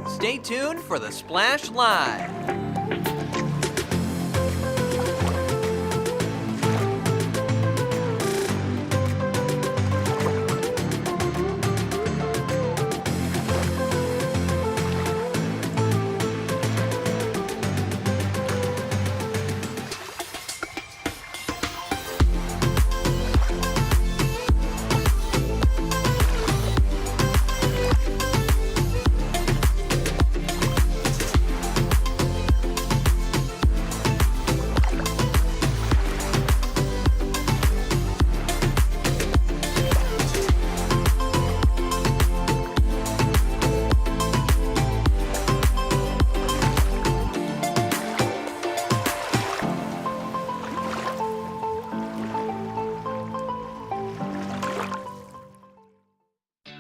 Stay tuned for the Splash Live.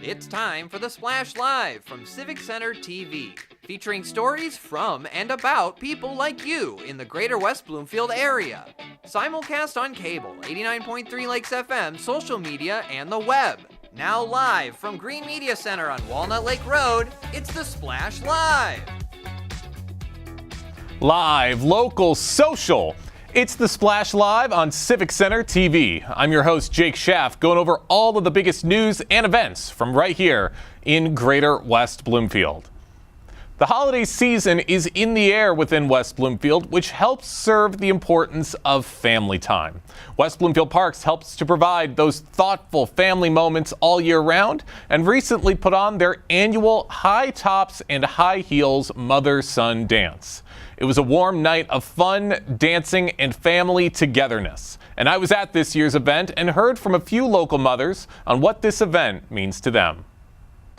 It's time for the Splash Live from Civic Center TV, featuring stories from and about people like you in the Greater West Bloomfield area. Simulcast on cable, 89.3 Lakes FM, social media, and the web. Now live from Green Media Center on Walnut Lake Road, it's the Splash Live. Live, local, social. It's the Splash Live on Civic Center TV. I'm your host, Jake Schaff, going over all of the biggest news and events from right here in Greater West Bloomfield. The holiday season is in the air within West Bloomfield, which helps serve the importance of family time. West Bloomfield Parks helps to provide those thoughtful family moments all year round and recently put on their annual High Tops and High Heels Mother-Son Dance. It was a warm night of fun, dancing, and family togetherness. And I was at this year's event and heard from a few local mothers on what this event means to them.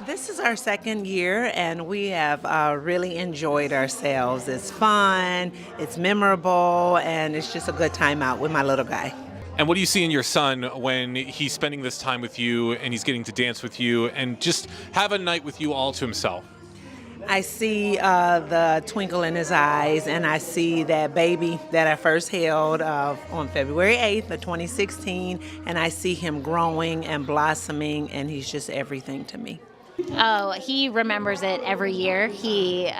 This is our second year, and we have really enjoyed ourselves. It's fun, it's memorable, and it's just a good time out with my little guy. And what do you see in your son when he's spending this time with you and he's getting to dance with you and just have a night with you all to himself? I see the twinkle in his eyes, and I see that baby that I first held on February 8th of 2016, and I see him growing and blossoming, and he's just everything to me. Oh, he remembers it every year. He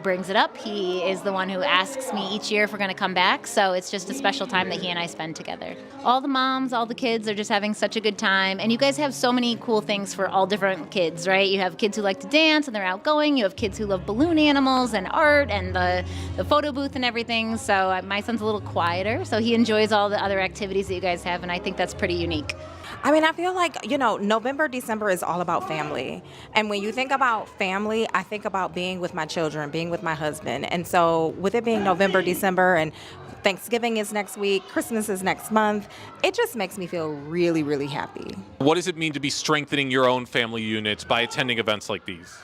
brings it up. He is the one who asks me each year if we're going to come back. So it's just a special time that he and I spend together. All the moms, all the kids are just having such a good time. And you guys have so many cool things for all different kids, right? You have kids who like to dance and they're outgoing. You have kids who love balloon animals and art and the photo booth and everything. So my son's a little quieter. So he enjoys all the other activities that you guys have. And I think that's pretty unique. I mean, I feel like, November, December is all about family. And when you think about family, I think about being with my children, being with my husband. And so with it being November, December, and Thanksgiving is next week, Christmas is next month, it just makes me feel really, really happy. What does it mean to be strengthening your own family unit by attending events like these?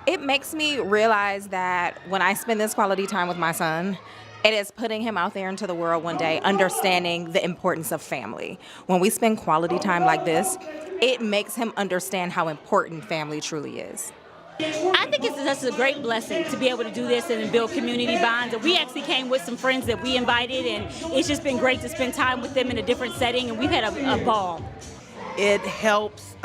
It makes me realize that when I spend this quality time with my son, it is putting him out there into the world one day, understanding the importance of family. When we spend quality time like this, it makes him understand how important family truly is. I think it's a great blessing to be able to do this and build community bonds. And we actually came with some friends that we invited, and it's just been great to spend time with them in a different setting, and we've had a ball. It helps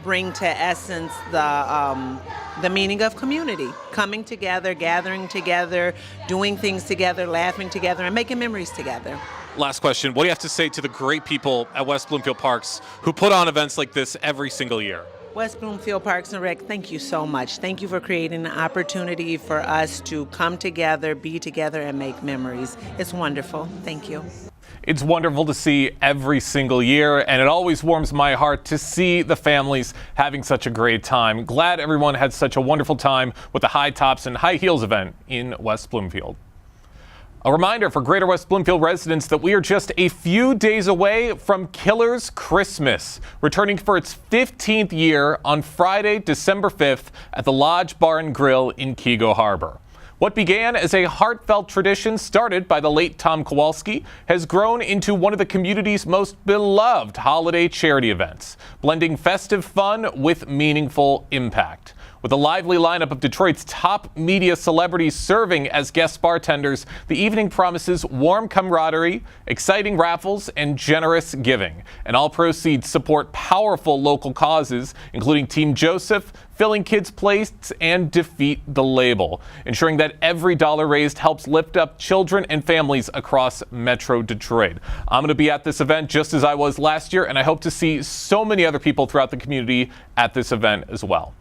bring to essence the meaning of community, coming together, gathering together, doing things together, laughing together, and making memories together. Last question. What do you have to say to the great people at West Bloomfield Parks who put on events like this every single year? West Bloomfield Parks and Rec, thank you so much. Thank you for creating an opportunity for us to come together, be together, and make memories. It's wonderful. Thank you. It's wonderful to see every single year, and it always warms my heart to see the families having such a great time. Glad everyone had such a wonderful time with the High Tops and High Heels event in West Bloomfield. A reminder for Greater West Bloomfield residents that we are just a few days away from Killer's Christmas, returning for its 15th year on Friday, December 5th at the Lodge Bar and Grill in Keego Harbor. What began as a heartfelt tradition started by the late Tom Kowalski has grown into one of the community's most beloved holiday charity events, blending festive fun with meaningful impact. With a lively lineup of Detroit's top media celebrities serving as guest bartenders, the evening promises warm camaraderie, exciting raffles, and generous giving. And all proceeds support powerful local causes, including Team Joseph, Filling Kids' Plates, and Defeat the Label, ensuring that every dollar raised helps lift up children and families across Metro Detroit. I'm going to be at this event just as I was last year, and I hope to see so many other people throughout the community at this event as well.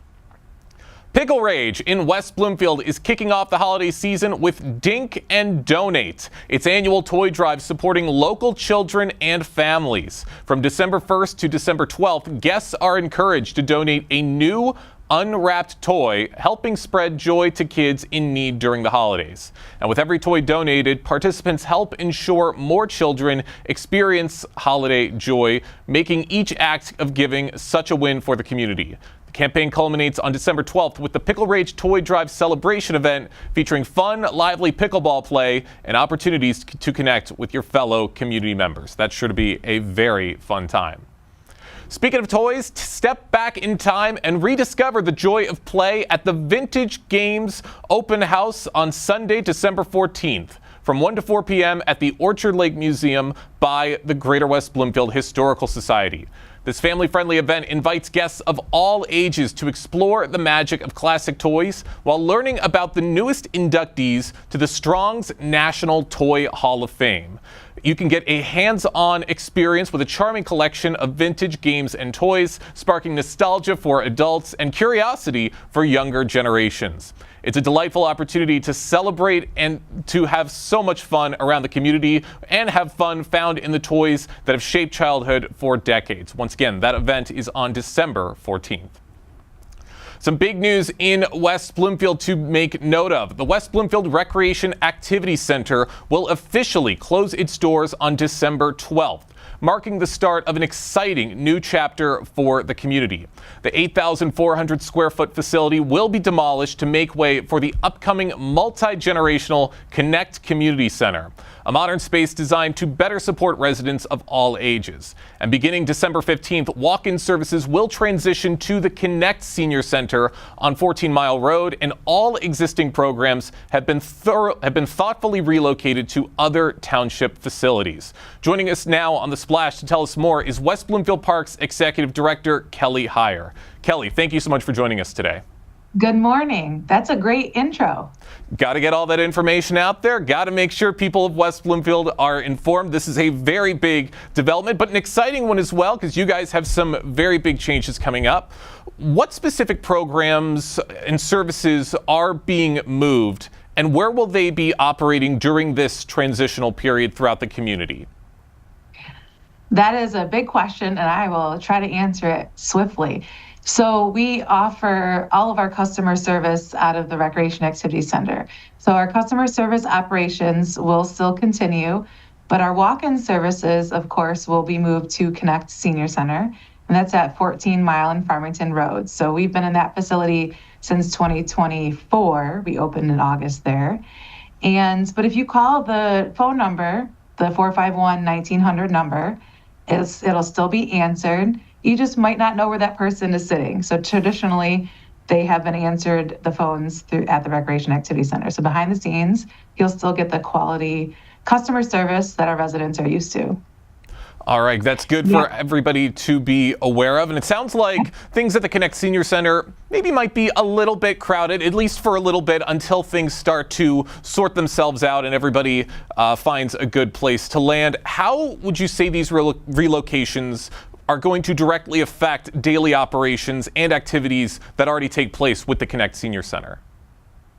Pickle Rage in West Bloomfield is kicking off the holiday season with Dink and Donate, its annual toy drive supporting local children and families. From December 1st to December 12th, guests are encouraged to donate a new unwrapped toy, helping spread joy to kids in need during the holidays. And with every toy donated, participants help ensure more children experience holiday joy, making each act of giving such a win for the community. The campaign culminates on December 12th with the Pickle Rage Toy Drive celebration event featuring fun, lively pickleball play and opportunities to connect with your fellow community members. That's sure to be a very fun time. Speaking of toys, step back in time and rediscover the joy of play at the Vintage Games Open House on Sunday, December 14th. From 1 to 4 p.m. at the Orchard Lake Museum by the Greater West Bloomfield Historical Society. This family-friendly event invites guests of all ages to explore the magic of classic toys while learning about the newest inductees to the Strong's National Toy Hall of Fame. You can get a hands-on experience with a charming collection of vintage games and toys, sparking nostalgia for adults and curiosity for younger generations. It's a delightful opportunity to celebrate and to have so much fun around the community and have fun found in the toys that have shaped childhood for decades. Once again, that event is on December 14th. Some big news in West Bloomfield to make note of. The West Bloomfield Recreation Activity Center will officially close its doors on December 12th, marking the start of an exciting new chapter for the community. The 8,400 square foot facility will be demolished to make way for the upcoming multi-generational Connect Community Center, a modern space designed to better support residents of all ages. And beginning December 15th, walk-in services will transition to the Connect Senior Center on 14 Mile Road, and all existing programs have been thoughtfully relocated to other township facilities. Joining us now on the Splash to tell us more is West Bloomfield Parks Executive Director Kelly Heyer. Kelly, thank you so much for joining us today. Good morning. That's a great intro. Got to get all that information out there. Got to make sure people of West Bloomfield are informed. This is a very big development, but an exciting one as well, because you guys have some very big changes coming up. What specific programs and services are being moved, and where will they be operating during this transitional period throughout the community? That is a big question, and I will try to answer it swiftly. So we offer all of our customer service out of the Recreation Activity Center. So our customer service operations will still continue, but our walk-in services, of course, will be moved to Connect Senior Center, and that's at 14 Mile and Farmington Road. So we've been in that facility since 2024. We opened in August there. But if you call the phone number, the 451-1900 number, it'll still be answered. You just might not know where that person is sitting. So traditionally, they have been answered the phones at the Recreation Activity Center. So behind the scenes, you'll still get the quality customer service that our residents are used to. All right, that's good for everybody to be aware of. And it sounds like things at the Connect Senior Center maybe might be a little bit crowded, at least for a little bit, until things start to sort themselves out and everybody finds a good place to land. How would you say these relocations are going to directly affect daily operations and activities that already take place with the Connect Senior Center?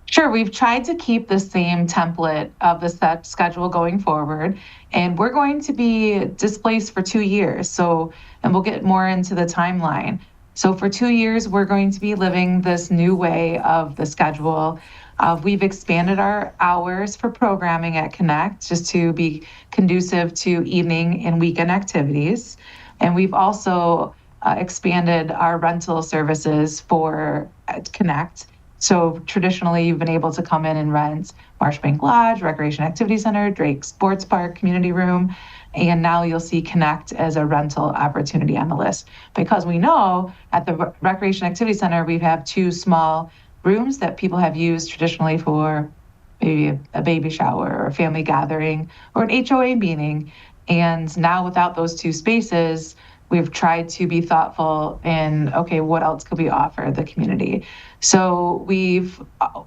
Sure, we've tried to keep the same template of the set schedule going forward, and we're going to be displaced for 2 years. And we'll get more into the timeline. So for 2 years, we're going to be living this new way of the schedule. We've expanded our hours for programming at Connect just to be conducive to evening and weekend activities. And we've also expanded our rental services for Connect. So traditionally, you've been able to come in and rent Marshbank Lodge, Recreation Activity Center, Drake Sports Park, Community Room. And now you'll see Connect as a rental opportunity on the list, because we know at the Recreation Activity Center, we have 2 small rooms that people have used traditionally for maybe a baby shower or a family gathering or an HOA meeting. And now without those 2 spaces, we've tried to be thoughtful in, okay, what else could we offer the community? So we've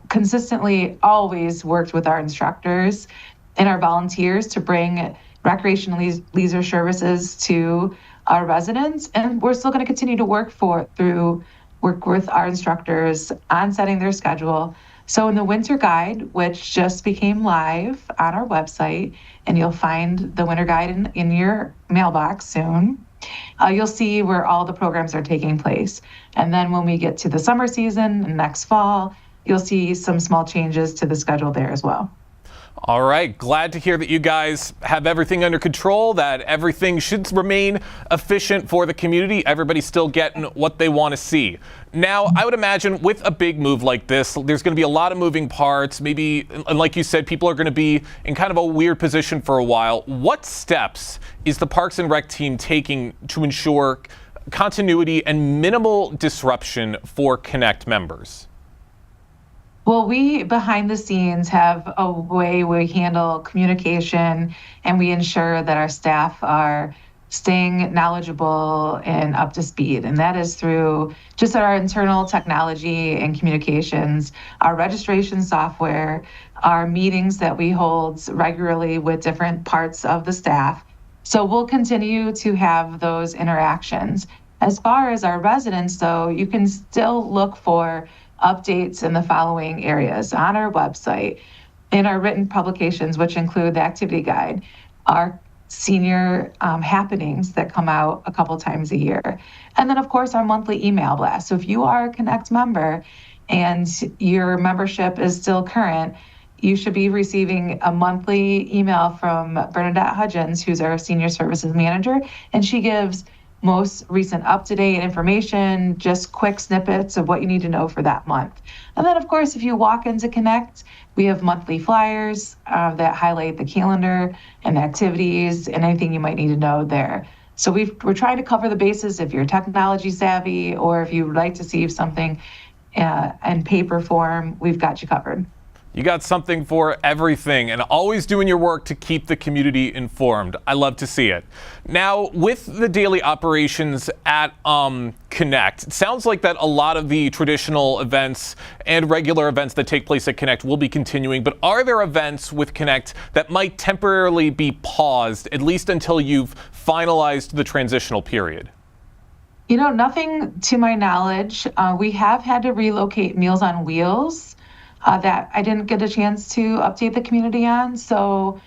consistently always worked with our instructors and our volunteers to bring recreational leisure services to our residents. And we're still going to continue to work with our instructors on setting their schedule. So in the winter guide, which just became live on our website, and you'll find the winter guide in your mailbox soon, you'll see where all the programs are taking place. And then when we get to the summer season and next fall, you'll see some small changes to the schedule there as well. All right, glad to hear that you guys have everything under control, that everything should remain efficient for the community. Everybody's still getting what they want to see. Now, I would imagine with a big move like this, there's going to be a lot of moving parts. Maybe, and like you said, people are going to be in kind of a weird position for a while. What steps is the Parks and Rec team taking to ensure continuity and minimal disruption for Connect members? Well, we behind the scenes have a way we handle communication, and we ensure that our staff are staying knowledgeable and up to speed. And that is through just our internal technology and communications, our registration software, our meetings that we hold regularly with different parts of the staff. So we'll continue to have those interactions. As far as our residents, though, you can still look for updates in the following areas on our website, in our written publications, which include the activity guide, our senior happenings that come out a couple times a year, and then of course our monthly email blast. So if you are a Connect member and your membership is still current, you should be receiving a monthly email from Bernadette Hudgens, who's our senior services manager, and she gives most recent up-to-date information, just quick snippets of what you need to know for that month. And then, of course, if you walk into Connect, we have monthly flyers that highlight the calendar and activities and anything you might need to know there. So we're trying to cover the bases if you're technology savvy, or if you would like to see something in paper form, we've got you covered. You got something for everything, and always doing your work to keep the community informed. I love to see it. Now, with the daily operations at Connect, it sounds like that a lot of the traditional events and regular events that take place at Connect will be continuing, but are there events with Connect that might temporarily be paused, at least until you've finalized the transitional period? You know, nothing to my knowledge. We have had to relocate Meals on Wheels that I didn't get a chance to update the community on. So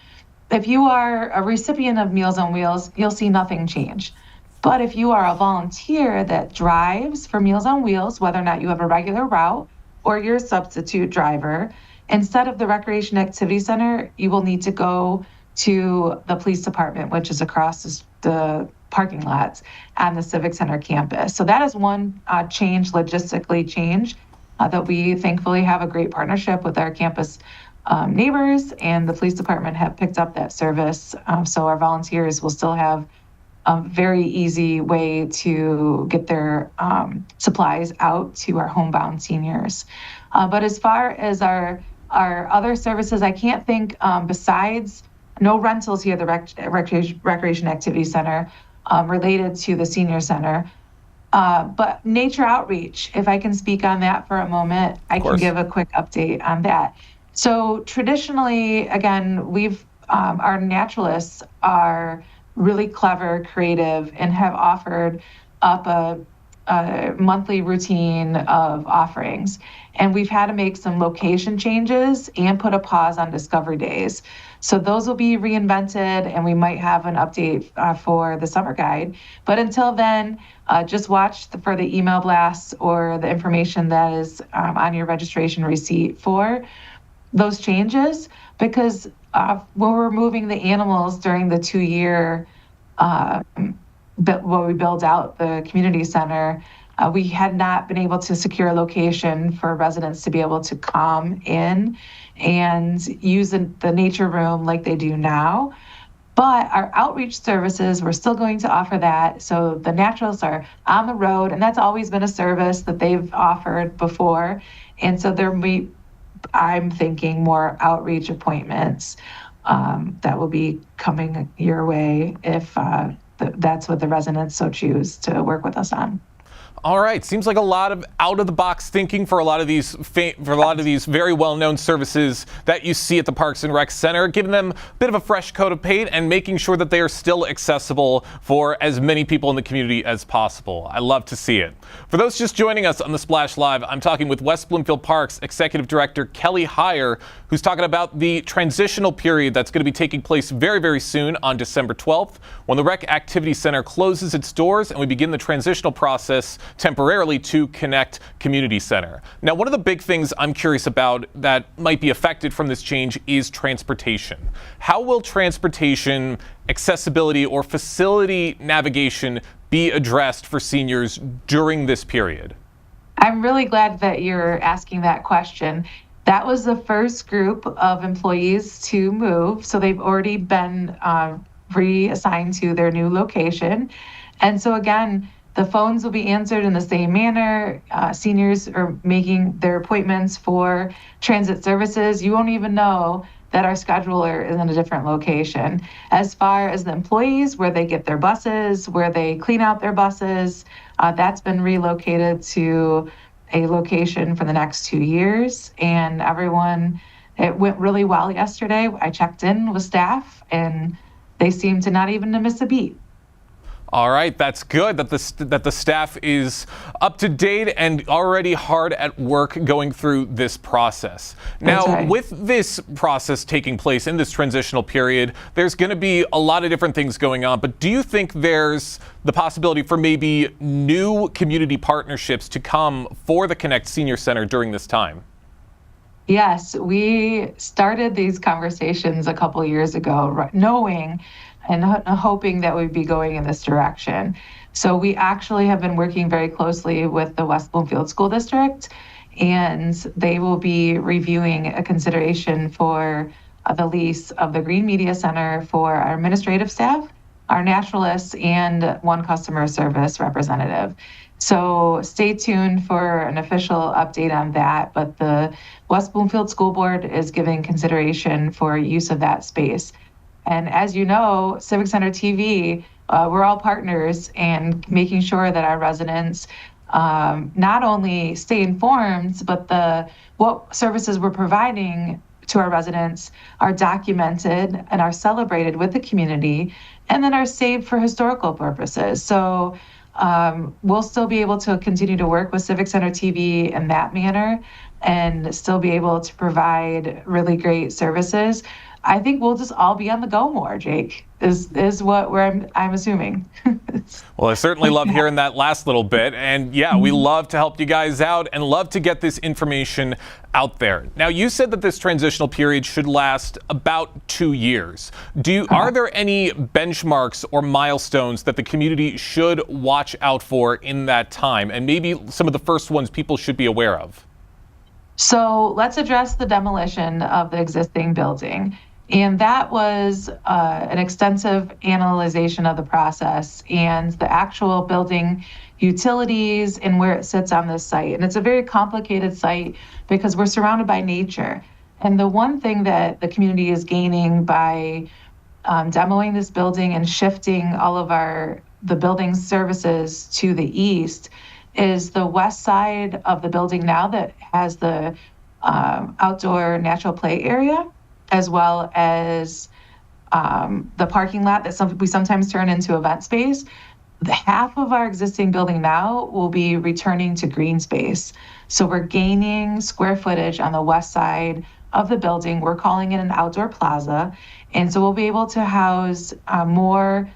if you are a recipient of Meals on Wheels, you'll see nothing change. But if you are a volunteer that drives for Meals on Wheels, whether or not you have a regular route or you're a substitute driver, instead of the Recreation Activity Center, you will need to go to the police department, which is across the parking lots on the Civic Center campus. So that is one logistically change. That we thankfully have a great partnership with our campus neighbors, and the police department have picked up that service. So our volunteers will still have a very easy way to get their supplies out to our homebound seniors. But as far as our other services, I can't think besides no rentals here at the Recreation Activity Center related to the senior center. But nature outreach, if I can speak on that for a moment, I can give a quick update on that. So traditionally, again, our naturalists are really clever, creative, and have offered up a monthly routine of offerings. And we've had to make some location changes and put a pause on Discovery Days. So those will be reinvented, and we might have an update for the summer guide. But until then, just watch for the email blasts or the information that is on your registration receipt for those changes, because when we're moving the animals during the 2-year when we build out the community center, we had not been able to secure a location for residents to be able to come in and use the nature room like they do now. But our outreach services, we're still going to offer that. So the naturalists are on the road, and that's always been a service that they've offered before. And so I'm thinking more outreach appointments that will be coming your way if that's what the residents so choose to work with us on. All right, seems like a lot of out-of-the-box thinking for a lot of these very well-known services that you see at the Parks and Rec Center, giving them a bit of a fresh coat of paint and making sure that they are still accessible for as many people in the community as possible. I love to see it. For those just joining us on the Splash Live, I'm talking with West Bloomfield Parks Executive Director Kelly Heyer, who's talking about the transitional period that's going to be taking place very, very soon on December 12th, when the Rec Activity Center closes its doors and we begin the transitional process temporarily to Connect Community Center. Now, one of the big things I'm curious about that might be affected from this change is transportation. How will transportation, accessibility, or facility navigation be addressed for seniors during this period? I'm really glad that you're asking that question. That was the first group of employees to move, so they've already been reassigned to their new location. And so again, the phones will be answered in the same manner. Seniors are making their appointments for transit services. You won't even know that our scheduler is in a different location. As far as the employees, where they get their buses, where they clean out their buses, that's been relocated to a location for the next 2 years. And it went really well yesterday. I checked in with staff and they seemed to not even miss a beat. All right, that's good that the staff is up to date and already hard at work going through this process. Now, That's right. With this process taking place in this transitional period, there's going to be a lot of different things going on, but do you think there's the possibility for maybe new community partnerships to come for the Connect Senior Center during this time? Yes, we started these conversations a couple years ago, knowing and hoping that we'd be going in this direction. So we actually have been working very closely with the West Bloomfield School District, and they will be reviewing a consideration for the lease of the Green Media Center for our administrative staff, our naturalists, and one customer service representative. So stay tuned for an official update on that, but the West Bloomfield School Board is giving consideration for use of that space. And as you know, Civic Center TV, we're all partners and making sure that our residents not only stay informed, but what services we're providing to our residents are documented and are celebrated with the community, and then are saved for historical purposes. So we'll still be able to continue to work with Civic Center TV in that manner and still be able to provide really great services. I think we'll just all be on the go more, Jake, is where I'm assuming. Well, I certainly love hearing that last little bit. And yeah, we love to help you guys out and love to get this information out there. Now, you said that this transitional period should last about 2 years. Are there any benchmarks or milestones that the community should watch out for in that time? And maybe some of the first ones people should be aware of? So let's address the demolition of the existing building. And that was an extensive analyzation of the process and the actual building utilities and where it sits on this site. And it's a very complicated site because we're surrounded by nature. And the one thing that the community is gaining by demoing this building and shifting all of the building services to the east is the west side of the building now that has the outdoor natural play area, as well as the parking lot that we sometimes turn into event space. Half of our existing building now will be returning to green space. So we're gaining square footage on the west side of the building. We're calling it an outdoor plaza. And so we'll be able to house more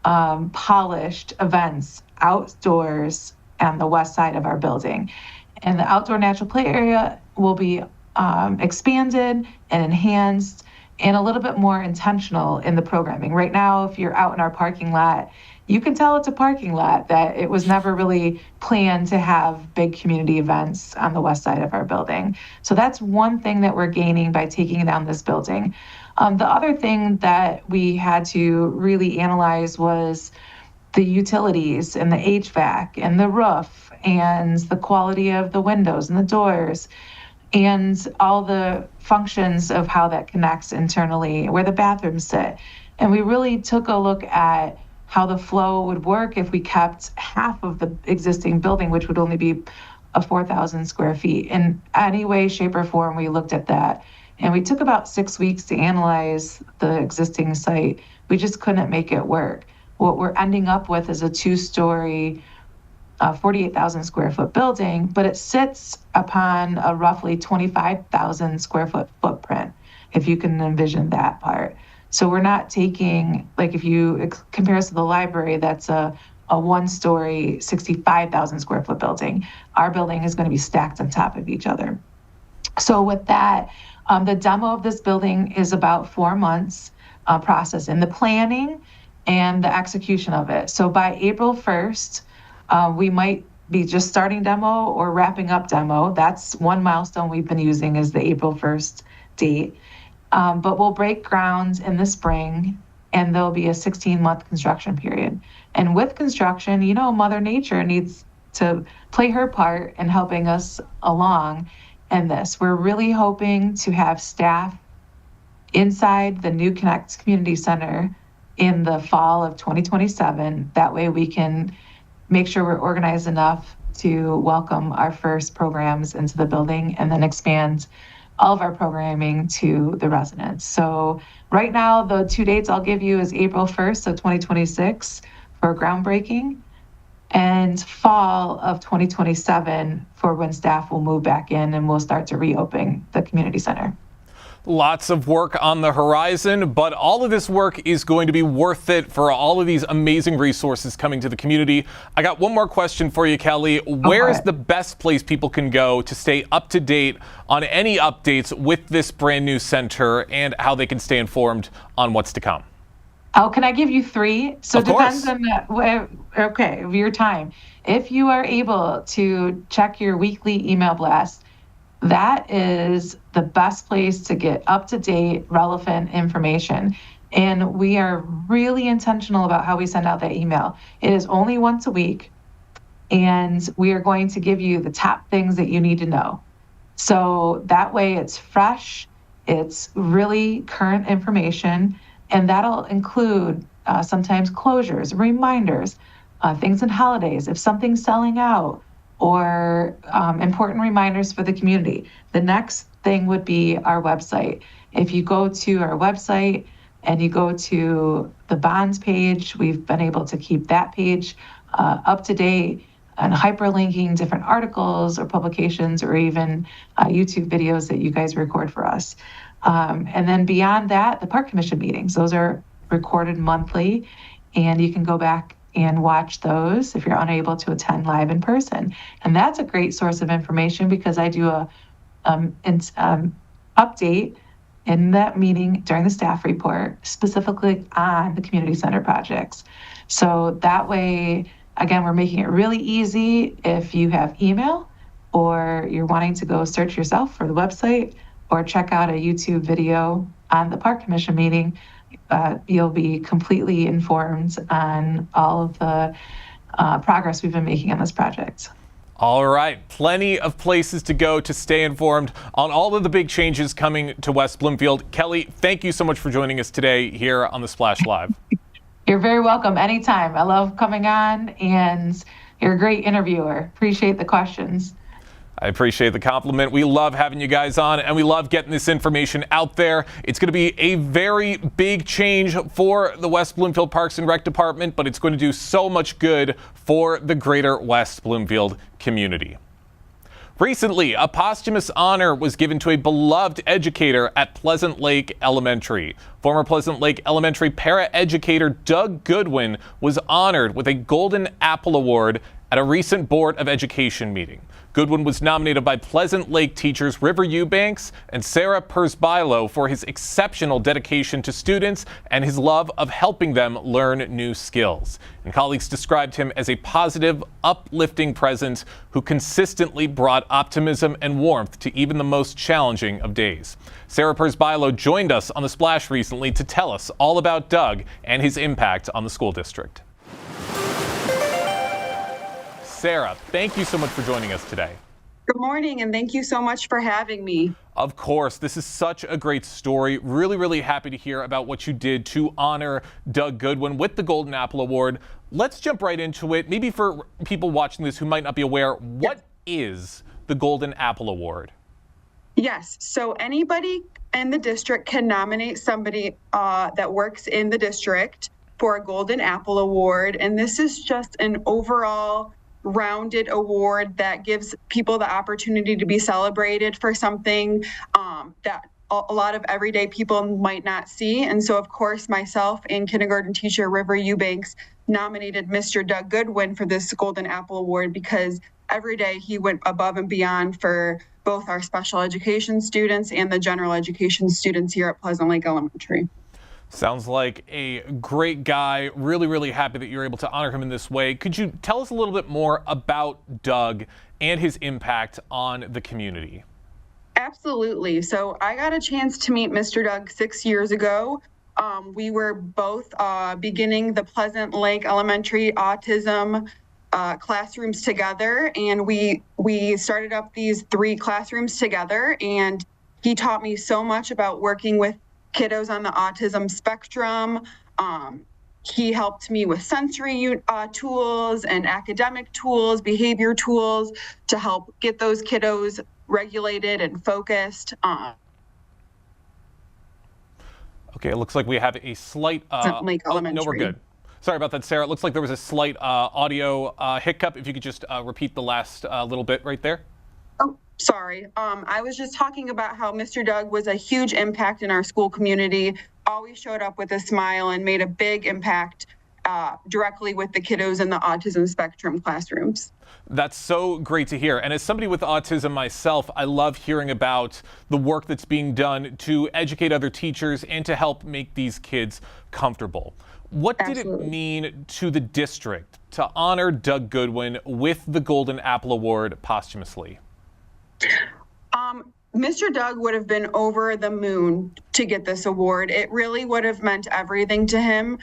polished events outdoors on the west side of our building. And the outdoor natural play area will be expanded and enhanced and a little bit more intentional in the programming. Right now, if you're out in our parking lot you can tell it's a parking lot, that it was never really planned to have big community events on the west side of our building. So that's one thing that we're gaining by taking down this building. The other thing that we had to really analyze was the utilities and the HVAC and the roof and the quality of the windows and the doors and all the functions of how that connects internally, where the bathrooms sit. And we really took a look at how the flow would work if we kept half of the existing building, which would only be 4,000 square feet. In any way, shape, or form, we looked at that. And we took about 6 weeks to analyze the existing site. We just couldn't make it work. What we're ending up with is a 2-story, 48,000 square foot building, but it sits upon a roughly 25,000 square foot footprint, if you can envision that part. So we're not taking, like if you compare us to the library, that's a 1-story, 65,000 square foot building. Our building is going to be stacked on top of each other. So with that, the demo of this building is about 4 months process in the planning and the execution of it. So by April 1st, we might be just starting demo or wrapping up demo. That's one milestone we've been using, is the April 1st date. But we'll break ground in the spring, and there'll be a 16-month construction period. And with construction, Mother Nature needs to play her part in helping us along in this. We're really hoping to have staff inside the new Connect Community Center in the fall of 2027. That way we can make sure we're organized enough to welcome our first programs into the building and then expand all of our programming to the residents. So right now, the 2 dates I'll give you is April 1st of 2026 for groundbreaking and fall of 2027 for when staff will move back in and we'll start to reopen the community center. Lots of work on the horizon, but all of this work is going to be worth it for all of these amazing resources coming to the community. I got one more question for you, Kelly. Where is the best place people can go to stay up to date on any updates with this brand new center and how they can stay informed on what's to come? Oh, can I give you 3? So it depends on your time. If you are able to check your weekly email blast, that is the best place to get up-to-date, relevant information. And we are really intentional about how we send out that email. It is only once a week, and we are going to give you the top things that you need to know. So that way it's fresh, it's really current information, and that'll include sometimes closures, reminders, things and holidays, if something's selling out, or important reminders for the community. The next thing would be our website. If you go to our website and you go to the bonds page, we've been able to keep that page up to date and hyperlinking different articles or publications or even YouTube videos that you guys record for us. And then beyond that, the Park Commission meetings, those are recorded monthly, and you can go back and watch those if you're unable to attend live in person. And that's a great source of information because I do a update in that meeting during the staff report specifically on the community center projects. So that way, again, we're making it really easy if you have email or you're wanting to go search yourself for the website or check out a YouTube video on the Park Commission meeting. You'll be completely informed on all of the progress we've been making on this project. All right, plenty of places to go to stay informed on all of the big changes coming to West Bloomfield. Kelly, thank you so much for joining us today here on the Splash Live. You're very welcome anytime. I love coming on, and you're a great interviewer. Appreciate the questions. I appreciate the compliment. We love having you guys on, and we love getting this information out there. It's going to be a very big change for the West Bloomfield Parks and Rec Department, but it's going to do so much good for the Greater West Bloomfield community. Recently, a posthumous honor was given to a beloved educator at Pleasant Lake Elementary. Former Pleasant Lake Elementary paraeducator Doug Goodwin was honored with a Golden Apple Award at a recent Board of Education meeting. Goodwin was nominated by Pleasant Lake teachers River Eubanks and Sarah Persbilo for his exceptional dedication to students and his love of helping them learn new skills. And colleagues described him as a positive, uplifting presence who consistently brought optimism and warmth to even the most challenging of days. Sarah Persbilo joined us on The Splash recently to tell us all about Doug and his impact on the school district. Sarah, thank you so much for joining us today. Good morning, and thank you so much for having me. Of course, this is such a great story. Really happy to hear about what you did to honor Doug Goodwin with the Golden Apple Award. Let's jump right into it. Maybe for people watching this who might not be aware, what is the Golden Apple Award? Yes, so anybody in the district can nominate somebody that works in the district for a Golden Apple Award, and this is just an overall rounded award that gives people the opportunity to be celebrated for something that a lot of everyday people might not see. And so, of course, myself and kindergarten teacher River Eubanks nominated Mr. Doug Goodwin for this Golden Apple Award because every day he went above and beyond for both our special education students and the general education students here at Pleasant Lake Elementary. Sounds like a great guy. Really happy that you're able to honor him in this way. Could you tell us a little bit more about Doug and his impact on the community? Absolutely. So I got a chance to meet Mr. Doug 6 years ago. We were both beginning the Pleasant Lake Elementary autism classrooms together, and we started up these 3 classrooms together, and he taught me so much about working with kiddos on the autism spectrum. He helped me with sensory tools and academic tools, behavior tools to help get those kiddos regulated and focused. Okay, it looks like we have a slight... Lake Elementary. No, we're good. Sorry about that, Sarah. It looks like there was a slight audio hiccup. If you could just repeat the last little bit right there. Oh, sorry. I was just talking about how Mr. Doug was a huge impact in our school community, always showed up with a smile and made a big impact directly with the kiddos in the autism spectrum classrooms. That's so great to hear. And as somebody with autism myself, I love hearing about the work that's being done to educate other teachers and to help make these kids comfortable. What did it mean to the district to honor Doug Goodwin with the Golden Apple Award posthumously? Mr. Doug would have been over the moon to get this award. It really would have meant everything to him.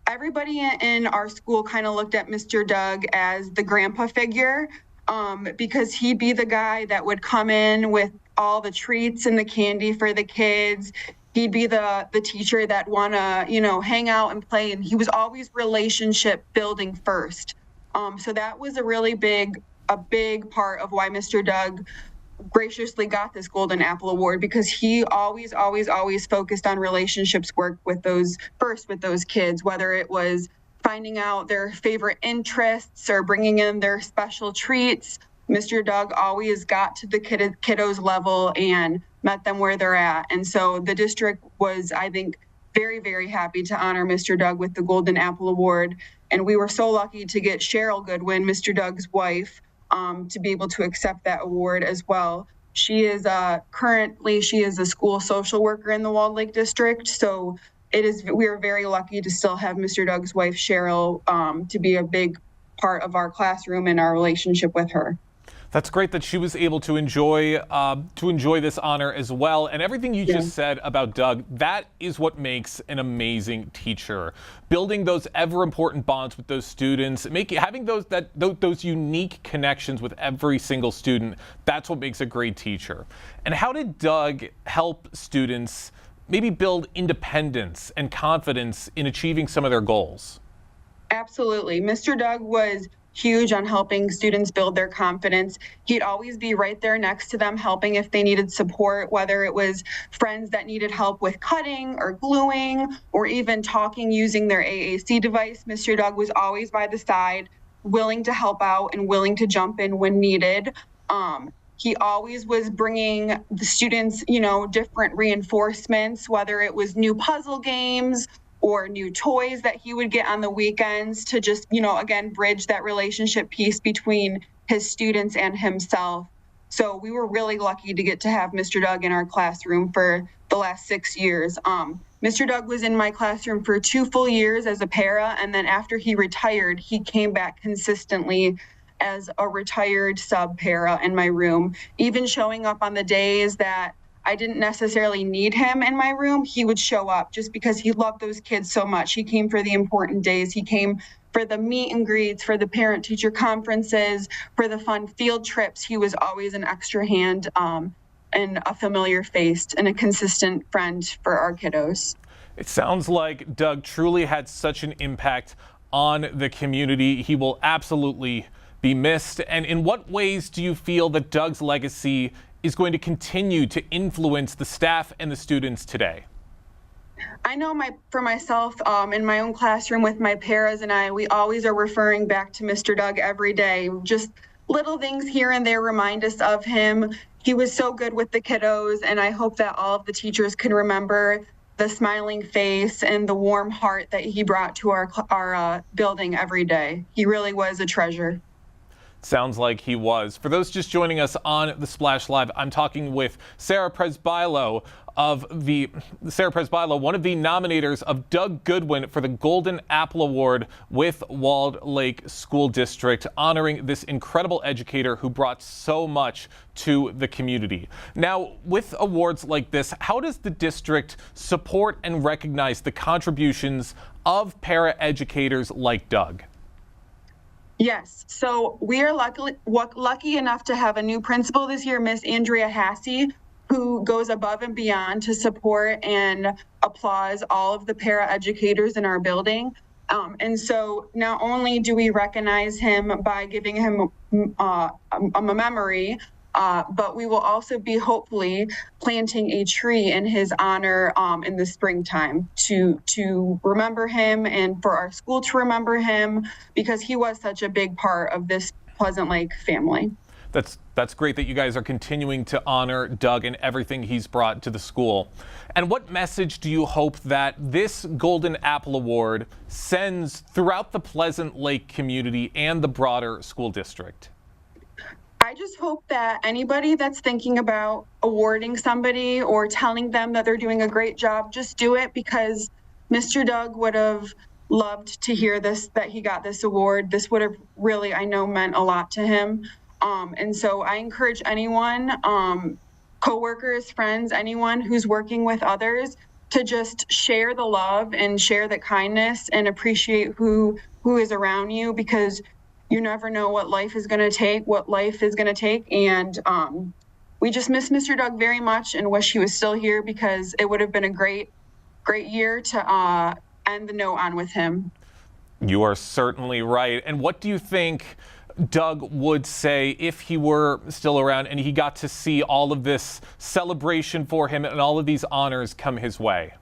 Everybody in our school kind of looked at Mr. Doug as the grandpa figure because he'd be the guy that would come in with all the treats and the candy for the kids. He'd be the teacher that want to, hang out and play. And he was always relationship building first. So that was a big part of why Mr. Doug graciously got this Golden Apple Award, because he always focused on relationships work with those kids, whether it was finding out their favorite interests or bringing in their special treats. Mr. Doug always got to the kiddos level and met them where they're at. And so the district was, I think, very happy to honor Mr. Doug with the Golden Apple Award. And we were so lucky to get Cheryl Goodwin, Mr. Doug's wife, to be able to accept that award as well. She is currently a school social worker in the Walled Lake District. So we are very lucky to still have Mr. Doug's wife, Cheryl, to be a big part of our classroom and our relationship with her. That's great that she was able to enjoy this honor as well. And everything you just said about Doug, that is what makes an amazing teacher. Building those ever important bonds with those students, having those unique connections with every single student, that's what makes a great teacher. And how did Doug help students maybe build independence and confidence in achieving some of their goals? Absolutely. Mr. Doug was huge on helping students build their confidence. He'd always be right there next to them, helping if they needed support, whether it was friends that needed help with cutting or gluing, or even talking using their AAC device. Mr. Doug was always by the side, willing to help out and willing to jump in when needed. He always was bringing the students, different reinforcements, whether it was new puzzle games or new toys that he would get on the weekends to just, again, bridge that relationship piece between his students and himself. So we were really lucky to get to have Mr. Doug in our classroom for the last 6 years. Mr. Doug was in my classroom for 2 full years as a para, and then after he retired, he came back consistently as a retired sub para in my room, even showing up on the days that I didn't necessarily need him in my room. He would show up just because he loved those kids so much. He came for the important days. He came for the meet and greets, for the parent-teacher conferences, for the fun field trips. He was always an extra hand and a familiar face and a consistent friend for our kiddos. It sounds like Doug truly had such an impact on the community. He will absolutely be missed. And in what ways do you feel that Doug's legacy is going to continue to influence the staff and the students today? I know for myself, in my own classroom with my paras and I, we always are referring back to Mr. Doug every day. Just little things here and there remind us of him. He was so good with the kiddos, and I hope that all of the teachers can remember the smiling face and the warm heart that he brought to our building every day. He really was a treasure. Sounds like he was. For those just joining us on the Splash Live, I'm talking with Sarah Presbilo, one of the nominators of Doug Goodwin for the Golden Apple Award with Walled Lake School District, honoring this incredible educator who brought so much to the community. Now, with awards like this, how does the district support and recognize the contributions of para-educators like Doug? Yes, so we are lucky enough to have a new principal this year, Miss Andrea Hassey, who goes above and beyond to support and applause all of the para-educators in our building. And so not only do we recognize him by giving him a memory, but we will also be hopefully planting a tree in his honor in the springtime to remember him and for our school to remember him, because he was such a big part of this Pleasant Lake family. That's great that you guys are continuing to honor Doug and everything he's brought to the school. And what message do you hope that this Golden Apple Award sends throughout the Pleasant Lake community and the broader school district? I just hope that anybody that's thinking about awarding somebody or telling them that they're doing a great job, just do it, because Mr. Doug would have loved to hear this, that he got this award. This would have really, I know, meant a lot to him. And so I encourage anyone, coworkers, friends, anyone who's working with others, to just share the love and share the kindness and appreciate who is around you, because you never know what life is going to take, And we just miss Mr. Doug very much and wish he was still here, because it would have been a great year to end the note on with him. You are certainly right. And what do you think Doug would say if he were still around and he got to see all of this celebration for him and all of these honors come his way?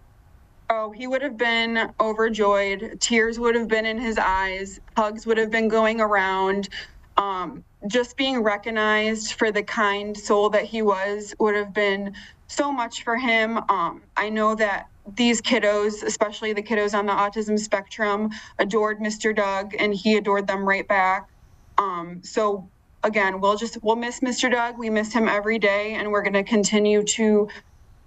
Oh, he would have been overjoyed. Tears would have been in his eyes. Hugs would have been going around. Just being recognized for the kind soul that he was would have been so much for him. I know that these kiddos, especially the kiddos on the autism spectrum, adored Mr. Doug, and he adored them right back. So again, we'll miss Mr. Doug. We miss him every day, and we're going to continue to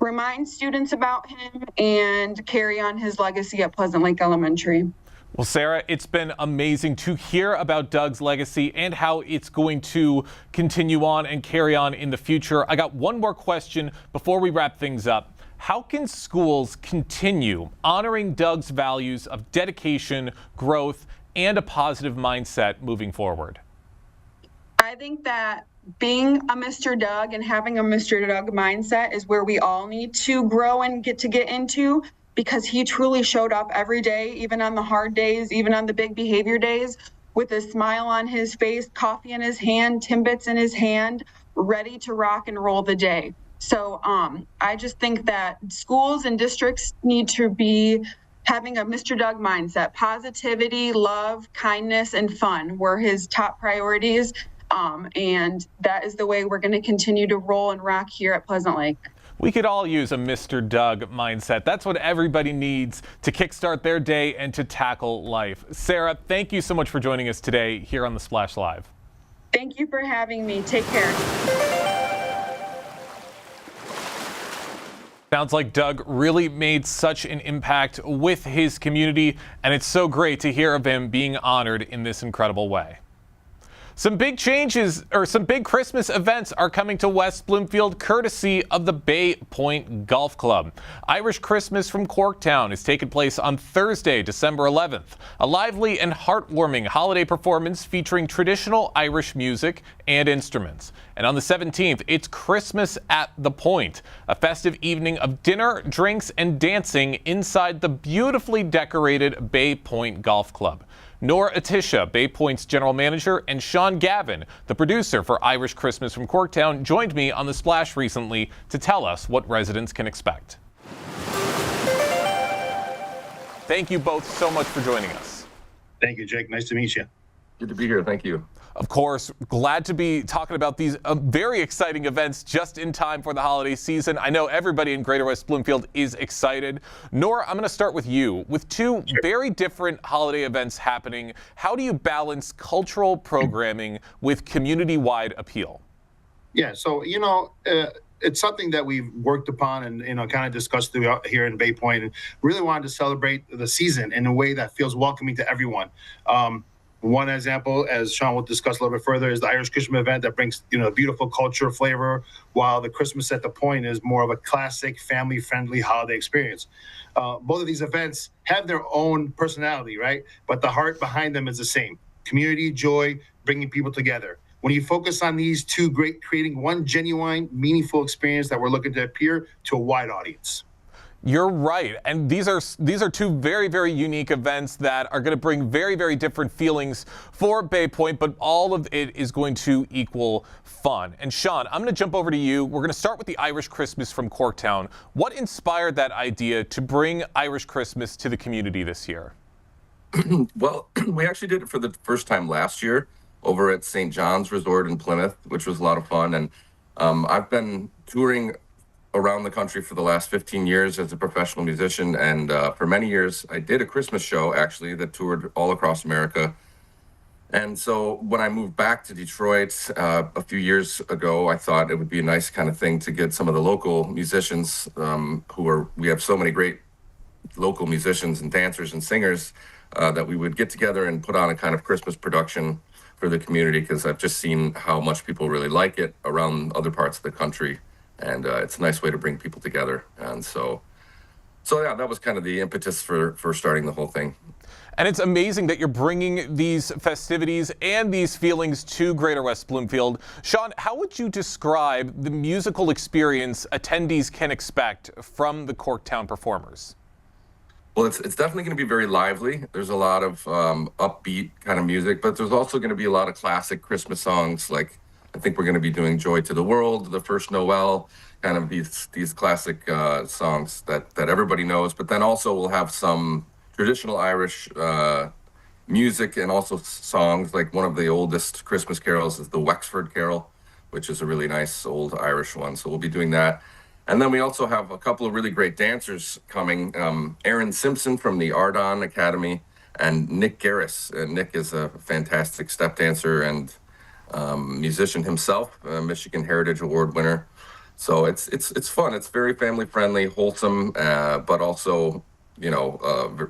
remind students about him and carry on his legacy at Pleasant Lake Elementary. Well, Sarah, it's been amazing to hear about Doug's legacy and how it's going to continue on and carry on in the future. I got one more question before we wrap things up. How can schools continue honoring Doug's values of dedication, growth, and a positive mindset moving forward? I think that being a Mr. Doug and having a Mr. Doug mindset is where we all need to grow and get into, because he truly showed up every day, even on the hard days, even on the big behavior days, with a smile on his face, coffee in his hand, Timbits in his hand, ready to rock and roll the day. So I just think that schools and districts need to be having a Mr. Doug mindset. Positivity, love, kindness, and fun were his top priorities. And that is the way we're going to continue to roll and rock here at Pleasant Lake. We could all use a Mr. Doug mindset. That's what everybody needs to kickstart their day and to tackle life. Sarah, thank you so much for joining us today here on the Splash Live. Thank you for having me. Take care. Sounds like Doug really made such an impact with his community, and it's so great to hear of him being honored in this incredible way. Some big changes, or some big Christmas events are coming to West Bloomfield courtesy of the Bay Point Golf Club. Irish Christmas from Corktown is taking place on Thursday, December 11th. A lively and heartwarming holiday performance featuring traditional Irish music and instruments. And on the 17th, it's Christmas at the Point, a festive evening of dinner, drinks, and dancing inside the beautifully decorated Bay Point Golf Club. Nora Atisha, Bay Point's general manager, and Sean Gavin, the producer for Irish Christmas from Corktown, joined me on The Splash recently to tell us what residents can expect. Thank you both so much for joining us. Thank you, Jake. Nice to meet you. Good to be here. Thank you. Of course, glad to be talking about these very exciting events just in time for the holiday season. I know everybody in Greater West Bloomfield is excited. Nora, I'm going to start with you. With two very different holiday events happening, how do you balance cultural programming with community-wide appeal? Yeah, so, it's something that we've worked upon and, kind of discussed throughout here in Bay Point, and really wanted to celebrate the season in a way that feels welcoming to everyone. One example, as Sean will discuss a little bit further, is the Irish Christmas event that brings, beautiful culture flavor, while the Christmas at the Point is more of a classic family-friendly holiday experience. Both of these events have their own personality, right? But the heart behind them is the same. Community, joy, bringing people together. When you focus on these two creating one genuine, meaningful experience that we're looking to appeal to a wide audience. You're right, and these are two very, very unique events that are going to bring very, very different feelings for Bay Point, but all of it is going to equal fun. And Sean, I'm going to jump over to you. We're going to start with the Irish Christmas from Corktown. What inspired that idea to bring Irish Christmas to the community this year? Well, we actually did it for the first time last year over at St. John's Resort in Plymouth, which was a lot of fun. And I've been touring around the country for the last 15 years as a professional musician, and for many years I did a Christmas show actually that toured all across America. And so when I moved back to Detroit a few years ago, I thought it would be a nice kind of thing to get some of the local musicians we have so many great local musicians and dancers and singers that we would get together and put on a kind of Christmas production for the community, because I've just seen how much people really like it around other parts of the country. And it's a nice way to bring people together. And so yeah, that was kind of the impetus for starting the whole thing. And it's amazing that you're bringing these festivities and these feelings to Greater West Bloomfield. Sean, how would you describe the musical experience attendees can expect from the Corktown performers? Well, it's definitely going to be very lively. There's a lot of upbeat kind of music, but there's also going to be a lot of classic Christmas songs, like I think we're going to be doing Joy to the World, The First Noel, kind of these classic songs that everybody knows. But then also we'll have some traditional Irish music and also songs, like one of the oldest Christmas carols is the Wexford Carol, which is a really nice old Irish one. So we'll be doing that. And then we also have a couple of really great dancers coming. Aaron Simpson from the Ardon Academy and Nick Garris. Nick is a fantastic step dancer and musician himself, Michigan Heritage Award winner. So it's fun. It's very family friendly, wholesome, but also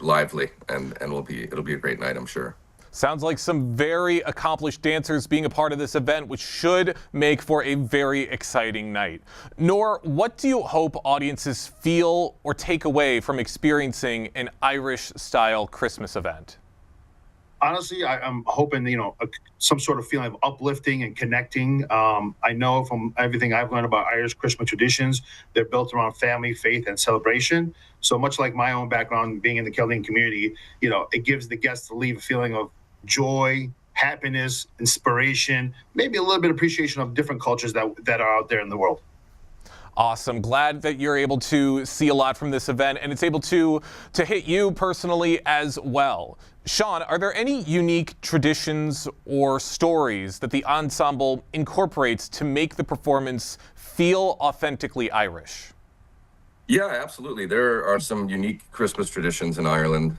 lively, and it'll be a great night, I'm sure. Sounds like some very accomplished dancers being a part of this event, which should make for a very exciting night. Nor, what do you hope audiences feel or take away from experiencing an Irish-style Christmas event? Honestly, I'm hoping, some sort of feeling of uplifting and connecting. I know from everything I've learned about Irish Christmas traditions, they're built around family, faith, and celebration. So much like my own background being in the Celtic community, it gives the guests to leave a feeling of joy, happiness, inspiration, maybe a little bit of appreciation of different cultures that are out there in the world. Awesome. Glad that you're able to see a lot from this event, and it's able to hit you personally as well. Sean, are there any unique traditions or stories that the ensemble incorporates to make the performance feel authentically Irish? Yeah, absolutely. There are some unique Christmas traditions in Ireland.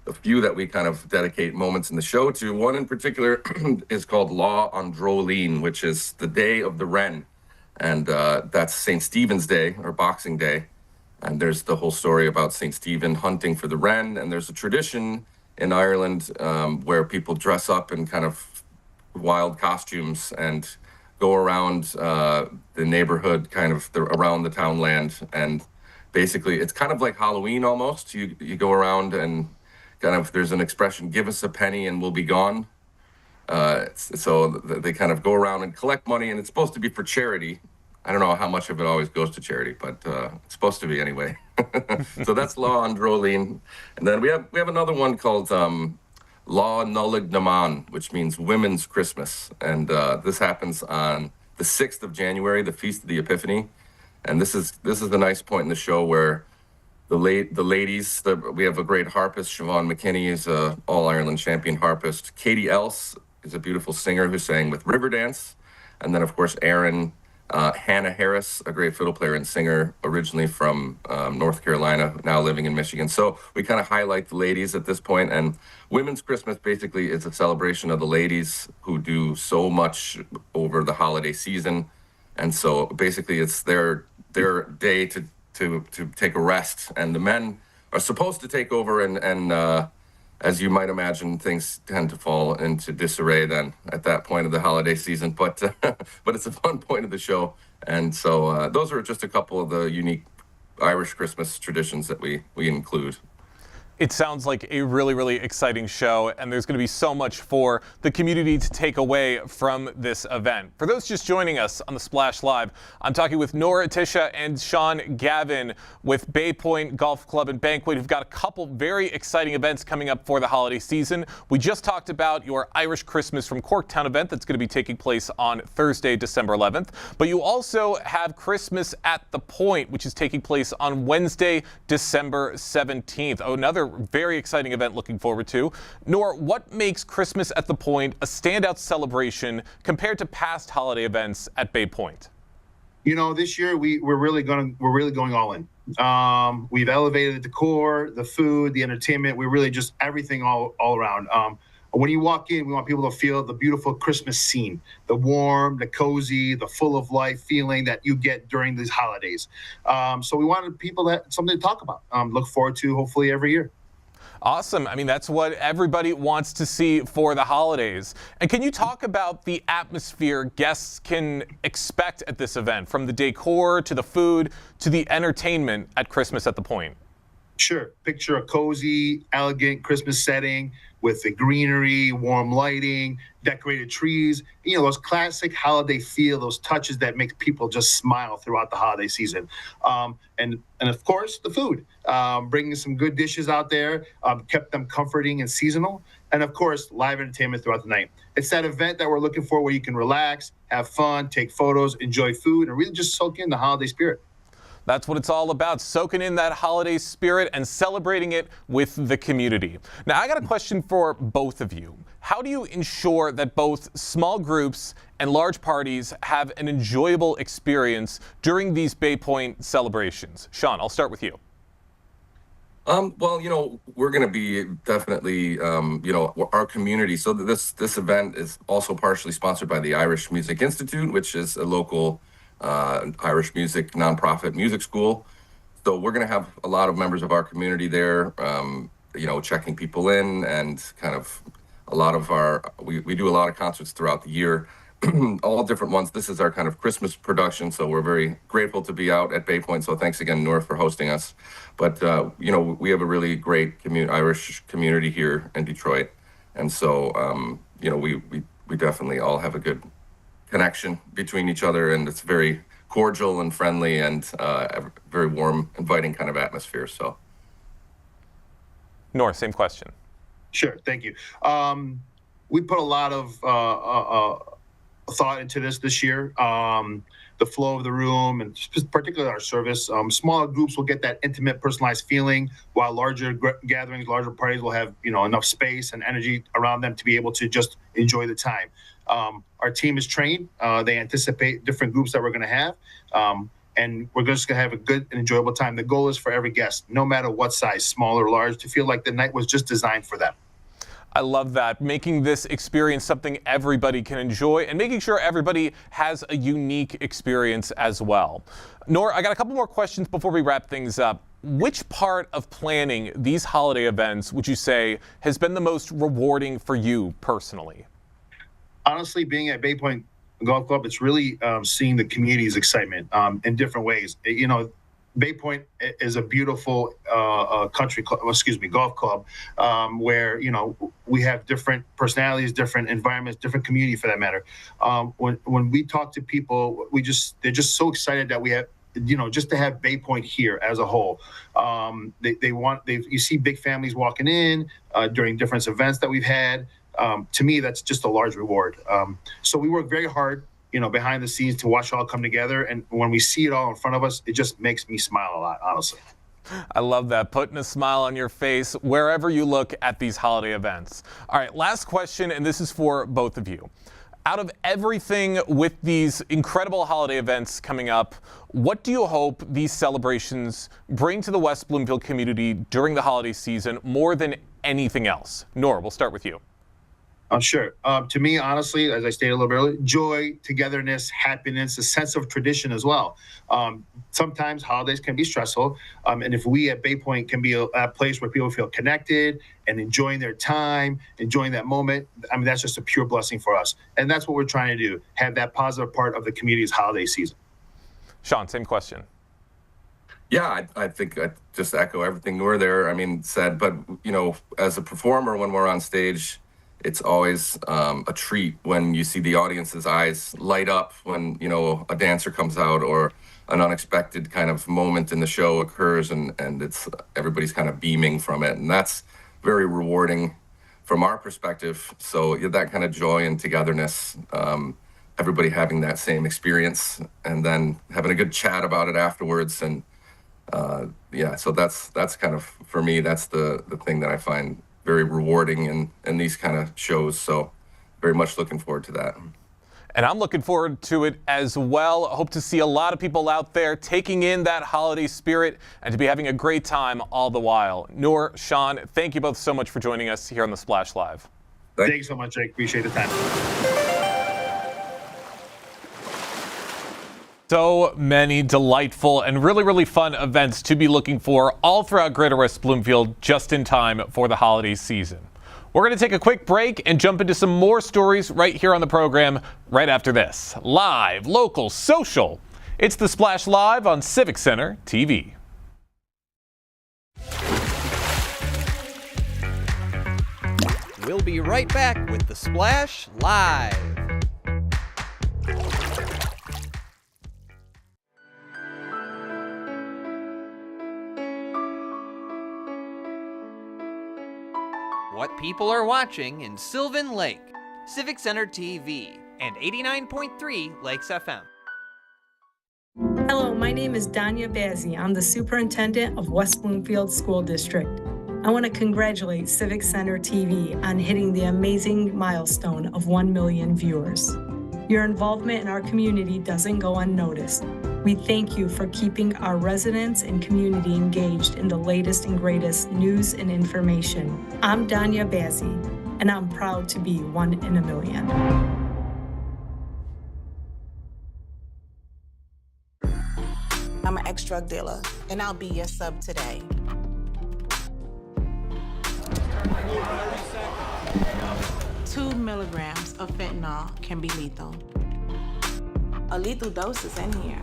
A few that we kind of dedicate moments in the show to. One in particular is called Law on Droleen, which is the day of the wren. And that's St. Stephen's Day or Boxing Day. And there's the whole story about St. Stephen hunting for the wren. And there's a tradition in Ireland where people dress up in kind of wild costumes and go around the neighborhood, kind of around the townland. And basically, it's kind of like Halloween almost. You go around and kind of, there's an expression, give us a penny and we'll be gone. So they kind of go around and collect money, and it's supposed to be for charity. I don't know how much of it always goes to charity, but it's supposed to be anyway. So that's Law on Droleen. And then we have another one called Law Nullig Naman, which means Women's Christmas. And this happens on the 6th of January, the Feast of the Epiphany. And this is the nice point in the show where the ladies, we have a great harpist. Siobhan McKinney is a All-Ireland champion harpist. Katie Else is a beautiful singer who sang with Riverdance. And then, of course, Hannah Harris, a great fiddle player and singer, originally from North Carolina, now living in Michigan. So we kind of highlight the ladies at this point. And Women's Christmas basically is a celebration of the ladies who do so much over the holiday season. And so basically it's their day to take a rest. And the men are supposed to take over, and as you might imagine, things tend to fall into disarray then at that point of the holiday season. But it's a fun point of the show. And so those are just a couple of the unique Irish Christmas traditions that we include. It sounds like a really, really exciting show, and there's going to be so much for the community to take away from this event. For those just joining us on the Splash Live, I'm talking with Nora Tisha and Sean Gavin with Bay Point Golf Club and Banquet, who've got a couple very exciting events coming up for the holiday season. We just talked about your Irish Christmas from Corktown event that's going to be taking place on Thursday, December 11th. But you also have Christmas at the Point, which is taking place on Wednesday, December 17th. Oh, another very exciting event looking forward to. Nor, what makes Christmas at the Point a standout celebration compared to past holiday events at Bay Point? You know, this year we're really going all in. We've elevated the decor, the food, the entertainment. We're really just everything all around. When you walk in, we want people to feel the beautiful Christmas scene, the warm, the cozy, the full of life feeling that you get during these holidays. So we wanted people that something to talk about, look forward to hopefully every year. Awesome. I mean, that's what everybody wants to see for the holidays. And can you talk about the atmosphere guests can expect at this event, from the decor to the food to the entertainment at Christmas at the Point? Sure. Picture a cozy, elegant Christmas setting with the greenery, warm lighting, decorated trees, you know, those classic holiday feel, those touches that make people just smile throughout the holiday season. And of course, the food, bringing some good dishes out there, kept them comforting and seasonal. And of course, live entertainment throughout the night. It's that event that we're looking for where you can relax, have fun, take photos, enjoy food, and really just soak in the holiday spirit. That's what it's all about, soaking in that holiday spirit and celebrating it with the community. Now, I got a question for both of you. How do you ensure that both small groups and large parties have an enjoyable experience during these Bay Point celebrations? Sean, I'll start with you. Well, you know, we're going to be definitely, you know, our community. So this event is also partially sponsored by the Irish Music Institute, which is a local Irish music nonprofit music school. So we're going to have a lot of members of our community there, you know, checking people in, and kind of a lot of we do a lot of concerts throughout the year, all different ones. This is our kind of Christmas production, so we're very grateful to be out at Bay Point. So thanks again, Nora, for hosting us. But you know, we have a really great Irish community here in Detroit, and so you know, we definitely all have a good connection between each other, and it's very cordial and friendly and a very warm, inviting kind of atmosphere. So, Nora, same question. Sure, thank you. We put a lot of thought into this year. The flow of the room, and particularly our service. Smaller groups will get that intimate, personalized feeling, while larger gatherings, larger parties will have, you know, enough space and energy around them to be able to just enjoy the time. Our team is trained. They anticipate different groups that we're going to have. and we're just going to have a good and enjoyable time. The goal is for every guest, no matter what size, small or large, to feel like the night was just designed for them. I love that, making this experience something everybody can enjoy and making sure everybody has a unique experience as well. Nora, I got a couple more questions before we wrap things up. Which part of planning these holiday events would you say has been the most rewarding for you personally? Honestly, being at Bay Point Golf Club, it's really seeing the community's excitement in different ways. You know, Bay Point is a beautiful golf club where, you know, we have different personalities, different environments, different community for that matter. When we talk to people, they're just so excited that we have, you know, just to have Bay Point here as a whole. You see big families walking in during different events that we've had. To me, that's just a large reward. So we work very hard, you know, behind the scenes to watch it all come together. And when we see it all in front of us, it just makes me smile a lot, honestly. I love that, putting a smile on your face wherever you look at these holiday events. All right, last question, and this is for both of you. Out of everything with these incredible holiday events coming up, what do you hope these celebrations bring to the West Bloomfield community during the holiday season more than anything else? Nora, we'll start with you. Sure. To me, honestly, as I stated a little bit earlier, joy, togetherness, happiness, a sense of tradition as well. Sometimes holidays can be stressful. And if we at Bay Point can be a place where people feel connected and enjoying their time, enjoying that moment, I mean, that's just a pure blessing for us. And that's what we're trying to do, have that positive part of the community's holiday season. Sean, same question. Yeah, I think I just echo everything Nora there, said. But, you know, as a performer, when we're on stage, it's always a treat when you see the audience's eyes light up when, you know, a dancer comes out or an unexpected kind of moment in the show occurs and it's everybody's kind of beaming from it. And that's very rewarding from our perspective. So that kind of joy and togetherness, everybody having that same experience and then having a good chat about it afterwards. And so that's kind of, for me, that's the thing that I find very rewarding in these kind of shows. So very much looking forward to that. And I'm looking forward to it as well. I hope to see a lot of people out there taking in that holiday spirit and to be having a great time all the while. Noor, Sean, thank you both so much for joining us here on the Splash Live. Thank you so much, Jake. Appreciate the time. So many delightful and really, really fun events to be looking for all throughout Greater West Bloomfield just in time for the holiday season. We're going to take a quick break and jump into some more stories right here on the program right after this. Live, local, social. It's the Splash Live on Civic Center TV. We'll be right back with the Splash Live. What people are watching in Sylvan Lake, Civic Center TV, and 89.3 Lakes FM. Hello, my name is Danya Bazzi. I'm the superintendent of West Bloomfield School District. I want to congratulate Civic Center TV on hitting the amazing milestone of 1 million viewers. Your involvement in our community doesn't go unnoticed. We thank you for keeping our residents and community engaged in the latest and greatest news and information. I'm Danya Bazzi, and I'm proud to be 1 in a million. I'm an ex-drug dealer, and I'll be your sub today. Two milligrams of fentanyl can be lethal. A lethal dose is in here.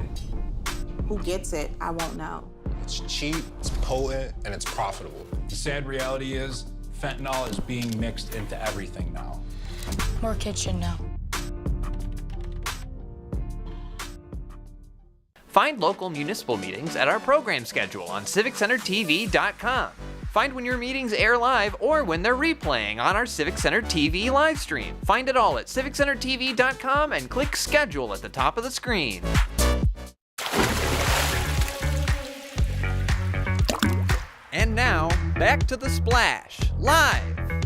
Who gets it, I won't know. It's cheap, it's potent, and it's profitable. The sad reality is, fentanyl is being mixed into everything now. More kitchen now. Find local municipal meetings at our program schedule on civiccentertv.com. Find when your meetings air live or when they're replaying on our Civic Center TV live stream. Find it all at civiccentertv.com and click schedule at the top of the screen. And now, back to the Splash Live.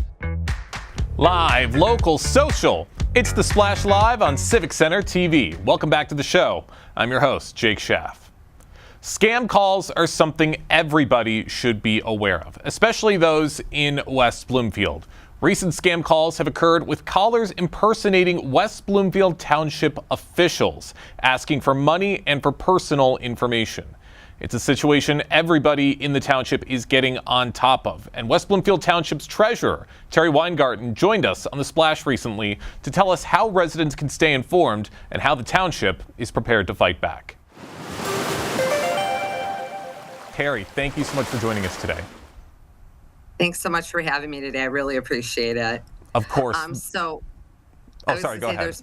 Live, local, social. It's the Splash Live on Civic Center TV. Welcome back to the show. I'm your host, Jake Schaff. Scam calls are something everybody should be aware of, especially those in West Bloomfield. Recent scam calls have occurred with callers impersonating West Bloomfield Township officials, asking for money and for personal information. It's a situation everybody in the township is getting on top of. And West Bloomfield Township's treasurer, Terry Weingarten, joined us on The Splash recently to tell us how residents can stay informed and how the township is prepared to fight back. Terry, thank you so much for joining us today. Thanks so much for having me today. I really appreciate it. Of course. Go ahead.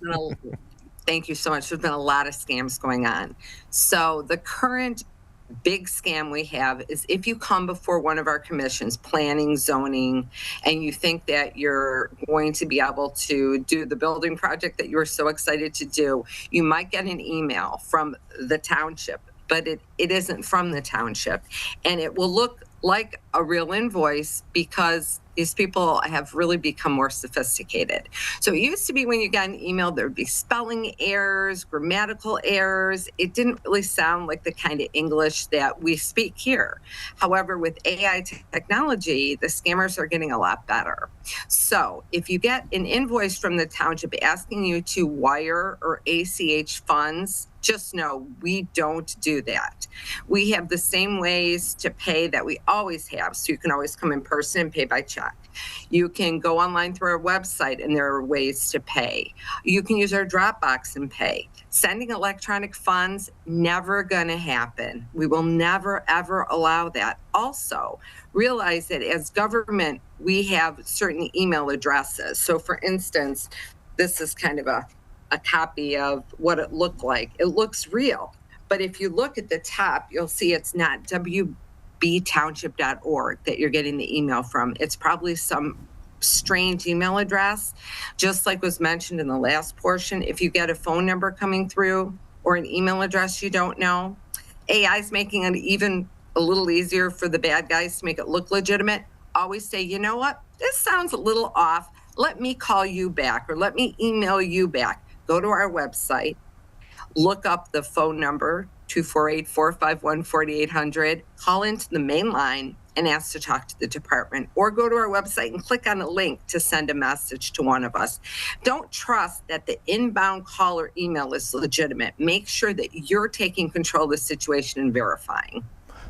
Thank you so much. There's been a lot of scams going on. So the current big scam we have is if you come before one of our commissions, planning, zoning, and you think that you're going to be able to do the building project that you're so excited to do, you might get an email from the township, but it isn't from the township. And it will look like a real invoice because these people have really become more sophisticated. So it used to be when you got an email, there would be spelling errors, grammatical errors. It didn't really sound like the kind of English that we speak here. However, with AI technology, the scammers are getting a lot better. So if you get an invoice from the township asking you to wire or ACH funds, just know we don't do that. We have the same ways to pay that we always have. So you can always come in person and pay by check. You can go online through our website and there are ways to pay. You can use our Dropbox and pay. Sending electronic funds, never gonna happen. We will never, ever allow that. Also, realize that as government, we have certain email addresses. So for instance, this is kind of a copy of what it looked like. It looks real, but if you look at the top, you'll see it's not wbtownship.org that you're getting the email from. It's probably some strange email address. Just like was mentioned in the last portion, if you get a phone number coming through or an email address you don't know, AI is making it even a little easier for the bad guys to make it look legitimate. Always say, you know what, this sounds a little off. Let me call you back or let me email you back. Go to our website, look up the phone number, 248-451-4800, call into the main line and ask to talk to the department, or go to our website and click on a link to send a message to one of us. Don't trust that the inbound call or email is legitimate. Make sure that you're taking control of the situation and verifying.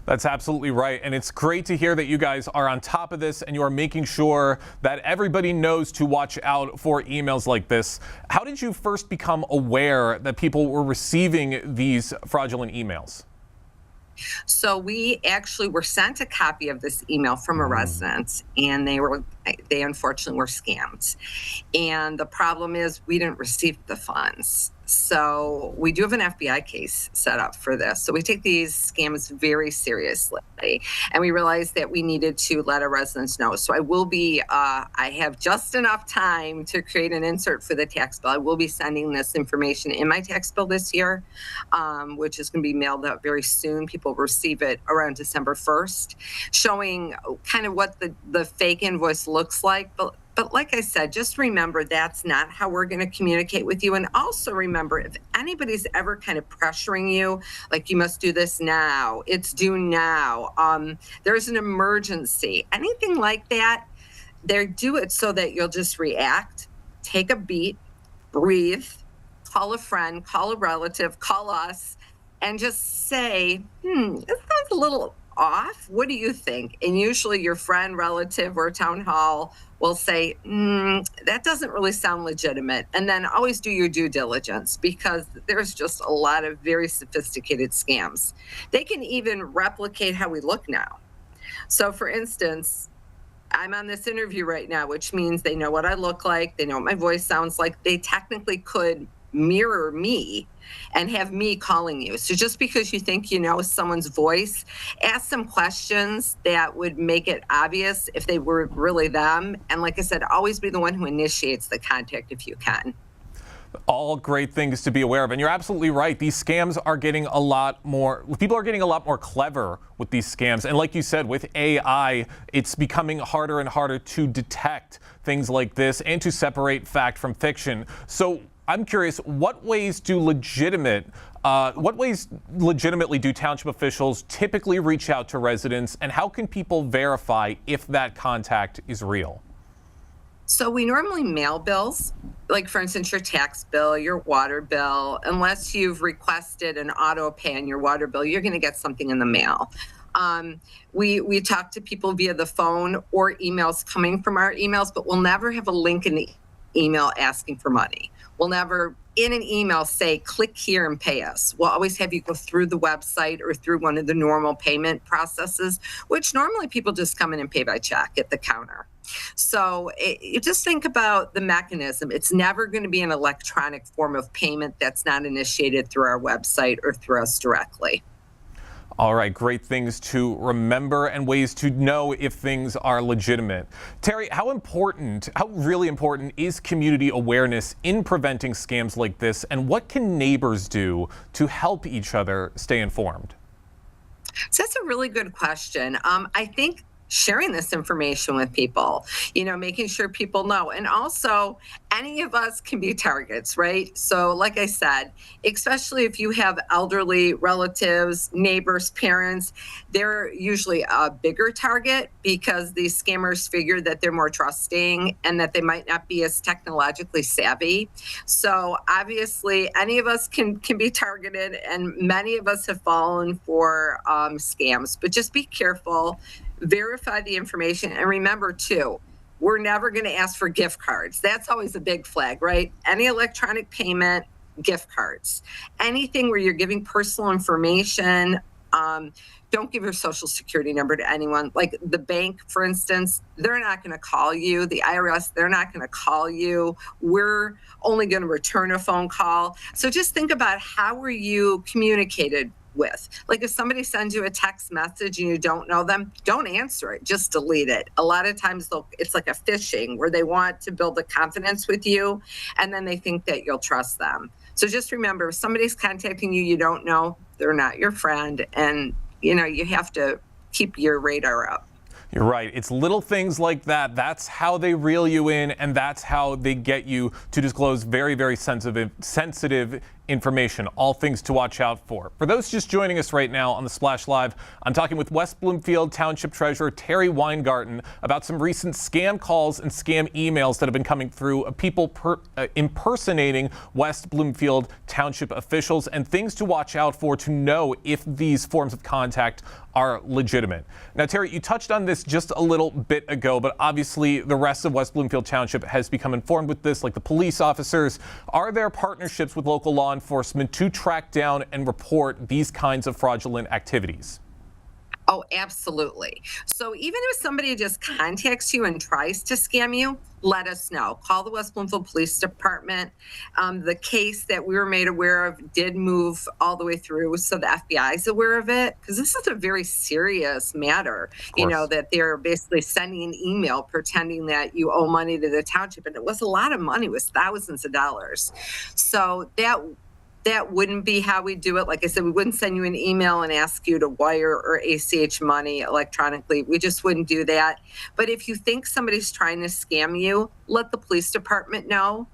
That's absolutely right. And it's great to hear that you guys are on top of this and you are making sure that everybody knows to watch out for emails like this. How did you first become aware that people were receiving these fraudulent emails? So we actually were sent a copy of this email from a resident, and they unfortunately were scammed. And the problem is we didn't receive the funds. So we do have an FBI case set up for this. So we take these scams very seriously, and we realized that we needed to let our residents know. So I will be, I have just enough time to create an insert for the tax bill. I will be sending this information in my tax bill this year, which is going to be mailed out very soon. People receive it around December 1st, showing kind of what the fake invoice looks like. But like I said, just remember that's not how we're going to communicate with you. And also remember, if anybody's ever kind of pressuring you, like you must do this now, it's due now, there's an emergency, anything like that, they do it so that you'll just react, take a beat, breathe, call a friend, call a relative, call us, and just say, it sounds a little off. What do you think? And usually your friend, relative, or town hall will say, that doesn't really sound legitimate. And then always do your due diligence, because there's just a lot of very sophisticated scams. They can even replicate how we look now. So for instance, I'm on this interview right now, which means they know what I look like. They know what my voice sounds like. They technically could mirror me and have me calling you. So just because you think you know someone's voice, ask some questions that would make it obvious if they were really them. And like I said, always be the one who initiates the contact if you can. All great things to be aware of. And you're absolutely right. These scams are getting a lot more, people are getting a lot more clever with these scams. And like you said, with AI, it's becoming harder and harder to detect things like this and to separate fact from fiction. So I'm curious, what ways legitimately do township officials typically reach out to residents, and how can people verify if that contact is real? So we normally mail bills, like for instance, your tax bill, your water bill. Unless you've requested an auto pay on your water bill, you're going to get something in the mail. We talk to people via the phone or emails coming from our emails, but we'll never have a link in the email asking for money. We'll never in an email say, click here and pay us. We'll always have you go through the website or through one of the normal payment processes, which normally people just come in and pay by check at the counter. So you just think about the mechanism. It's never going to be an electronic form of payment that's not initiated through our website or through us directly. All right, great things to remember and ways to know if things are legitimate. Terry, how really important is community awareness in preventing scams like this, and what can neighbors do to help each other stay informed? So that's a really good question. I think sharing this information with people, making sure people know. And also, any of us can be targets, right? So like I said, especially if you have elderly relatives, neighbors, parents, they're usually a bigger target because these scammers figure that they're more trusting and that they might not be as technologically savvy. So obviously, any of us can be targeted, and many of us have fallen for scams. But just be careful. Verify the information, and remember too, we're never going to ask for gift cards. That's always a big flag, right? Any electronic payment, gift cards. Anything where you're giving personal information, don't give your social security number to anyone. Like the bank, for instance, they're not going to call you. The IRS, they're not going to call you. We're only going to return a phone call. So just think about, how were you communicated with? Like if somebody sends you a text message and you don't know them, don't answer it, just delete it. A lot of times it's like a phishing where they want to build a confidence with you and then they think that you'll trust them. So just remember, if somebody's contacting you don't know, they're not your friend, and you have to keep your radar up. You're right. It's little things like that. That's how they reel you in, and that's how they get you to disclose very, very sensitive information. All things to watch out for. For those just joining us right now on the Splash Live, I'm talking with West Bloomfield Township Treasurer Terry Weingarten about some recent scam calls and scam emails that have been coming through of people impersonating West Bloomfield Township officials, and things to watch out for to know if these forms of contact are legitimate. Now, Terry, you touched on this just a little bit ago, but obviously the rest of West Bloomfield Township has become informed with this, like the police officers. Are there partnerships with local law enforcement to track down and report these kinds of fraudulent activities? Oh, absolutely. So even if somebody just contacts you and tries to scam you, let us know. Call the West Bloomfield Police Department. The case that we were made aware of did move all the way through, so the FBI is aware of it, because this is a very serious matter, that they're basically sending an email pretending that you owe money to the township. And it was a lot of money, it was thousands of dollars. So that wouldn't be how we do it. Like I said, we wouldn't send you an email and ask you to wire or ACH money electronically. We just wouldn't do that. But if you think somebody's trying to scam you, let the police department know.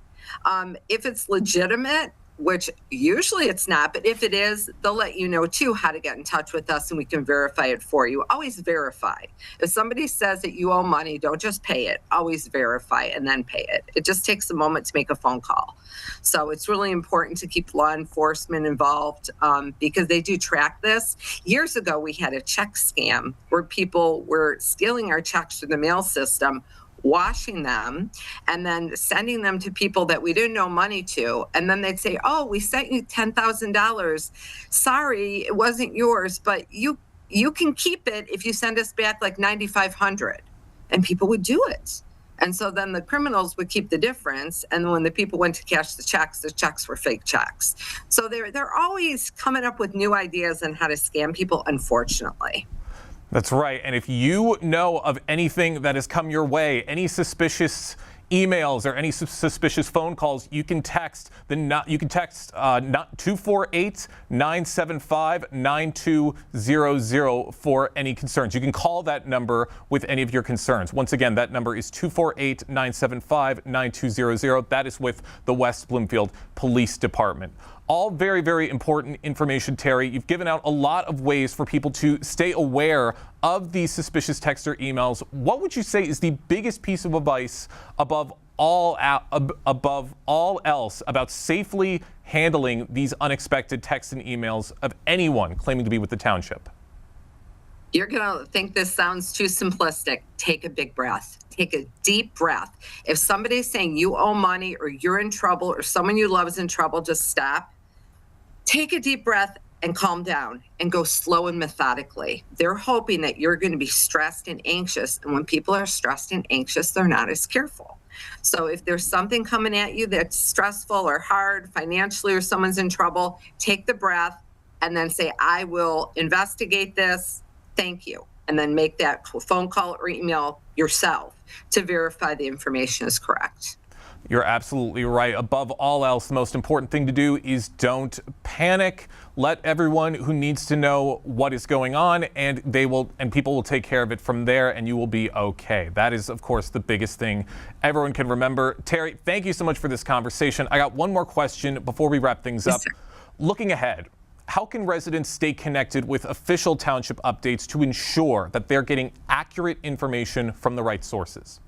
If it's legitimate, which usually it's not, but if it is, they'll let you know too how to get in touch with us and we can verify it for you. Always verify. If somebody says that you owe money, don't just pay it. Always verify and then pay it. It just takes a moment to make a phone call. So it's really important to keep law enforcement involved because they do track this. Years ago, we had a check scam where people were stealing our checks through the mail system, washing them, and then sending them to people that we didn't owe money to. And then they'd say, oh, we sent you $10,000. Sorry, it wasn't yours, but you can keep it if you send us back like $9,500. And people would do it. And so then the criminals would keep the difference. And when the people went to cash the checks were fake checks. So they're always coming up with new ideas on how to scam people, unfortunately. That's right. And if you know of anything that has come your way, any suspicious emails or any suspicious phone calls, you can text 248-975-9200 for any concerns. You can call that number with any of your concerns. Once again, that number is 248-975-9200. That is with the West Bloomfield Police Department. All very, very important information, Terry. You've given out a lot of ways for people to stay aware of these suspicious texts or emails. What would you say is the biggest piece of advice above all else about safely handling these unexpected texts and emails of anyone claiming to be with the township? You're going to think this sounds too simplistic. Take a big breath. Take a deep breath. If somebody's saying you owe money or you're in trouble or someone you love is in trouble, just stop. Take a deep breath and calm down and go slow and methodically. They're hoping that you're going to be stressed and anxious. And when people are stressed and anxious, they're not as careful. So if there's something coming at you that's stressful or hard financially, or someone's in trouble, take the breath and then say, I will investigate this. Thank you. And then make that phone call or email yourself to verify the information is correct. You're absolutely right. Above all else, the most important thing to do is don't panic. Let everyone who needs to know what is going on, and people will take care of it from there, and you will be okay. That is, of course, the biggest thing everyone can remember. Terry, thank you so much for this conversation. I got one more question before we wrap things up. Looking ahead, how can residents stay connected with official township updates to ensure that they're getting accurate information from the right sources?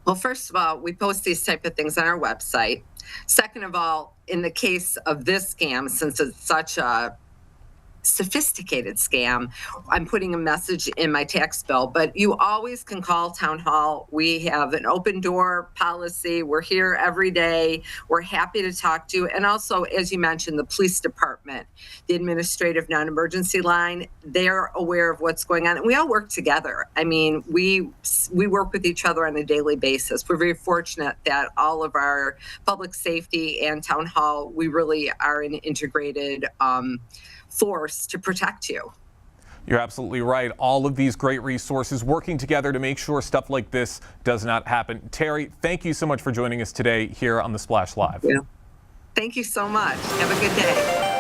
Well, first of all, we post these type of things on our website. Second of all, in the case of this scam, since it's such a sophisticated scam, I'm putting a message in my tax bill, but you always can call Town Hall. We have an open door policy. We're here every day. We're happy to talk to you. And also, as you mentioned, the police department, the administrative non-emergency line, they're aware of what's going on. And we all work together. I mean, we work with each other on a daily basis. We're very fortunate that all of our public safety and Town Hall, we really are an integrated force to protect you. You're absolutely right. All of these great resources working together to make sure stuff like this does not happen. Terry, thank you so much for joining us today here on The Splash Live. Yeah. Thank you so much. Have a good day.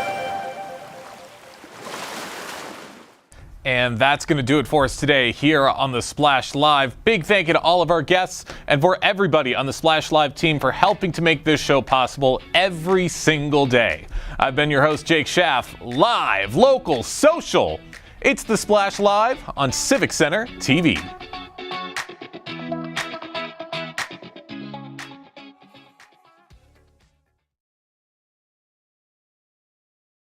And that's going to do it for us today here on The Splash Live. Big thank you to all of our guests and for everybody on the Splash Live team for helping to make this show possible every single day. I've been your host, Jake Schaff, live, local, social. It's The Splash Live on Civic Center TV.